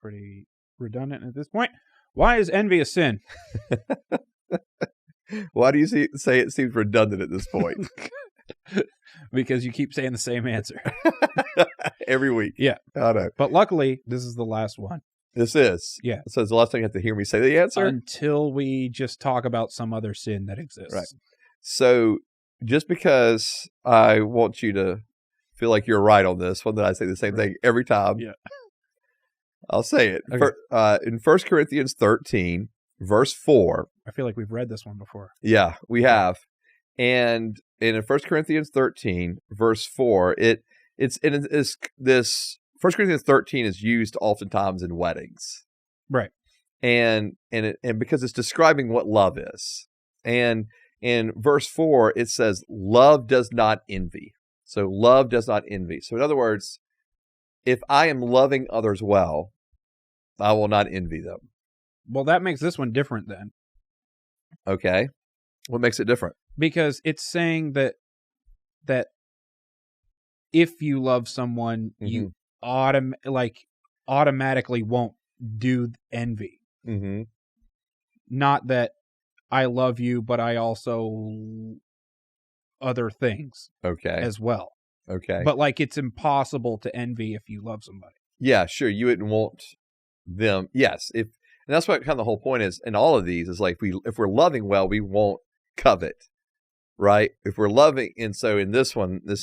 pretty redundant at this point. Why is envy a sin? Why do you say it seems redundant at this point? Because you keep saying the same answer. Every week. Yeah. I know. But luckily, this is the last one. This is. Yeah. So it's the last time you have to hear me say the answer? Until we just talk about some other sin that exists. Right. So just because I want you to feel like you're right on this one, that I say the same thing every time. Yeah. I'll say it. Okay. In 1 Corinthians 13, verse 4. I feel like we've read this one before. Yeah, we have. And in 1 Corinthians 13, verse 4, this 1 Corinthians 13 is used oftentimes in weddings. Right. And because it's describing what love is. And in verse 4, it says, love does not envy. So love does not envy. So in other words, if I am loving others well, I will not envy them. Well, that makes this one different then. Okay. What makes it different? Because it's saying that if you love someone, you automatically won't do envy. Mm-hmm. Not that I love you, but I also other things as well. Okay. But like it's impossible to envy if you love somebody. Yeah, sure. You wouldn't want them. Yes. And that's what kind of the whole point is in all of these is like if we're loving well, we won't covet. Right? If we're loving, and so in this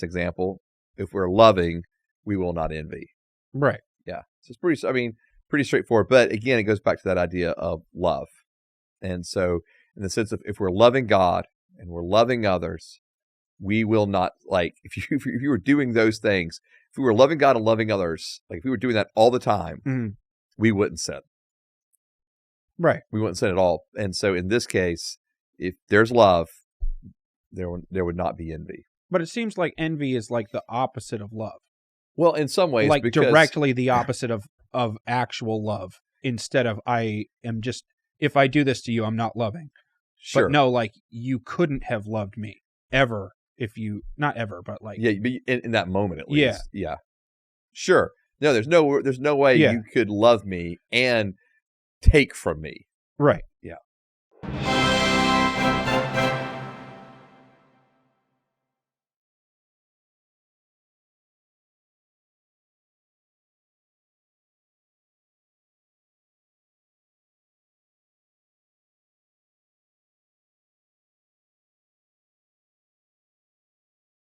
example, if we're loving, we will not envy. Right. Yeah. So it's pretty straightforward. But again, it goes back to that idea of love. And so in the sense of if we're loving God and we're loving others, we will not, like, if you were doing those things, if we were loving God and loving others, like if we were doing that all the time, we wouldn't sin. Right. We wouldn't sin at all. And so in this case, if there's love, there would not be envy. But it seems like envy is like the opposite of love. Well, in some ways, like because directly the opposite of actual love. Instead of if I do this to you, I'm not loving. Sure. But no, like you couldn't have loved me ever if you, not ever, but like in that moment at least. Yeah. Sure. No, there's no way Yeah. you could love me and take from me. Right.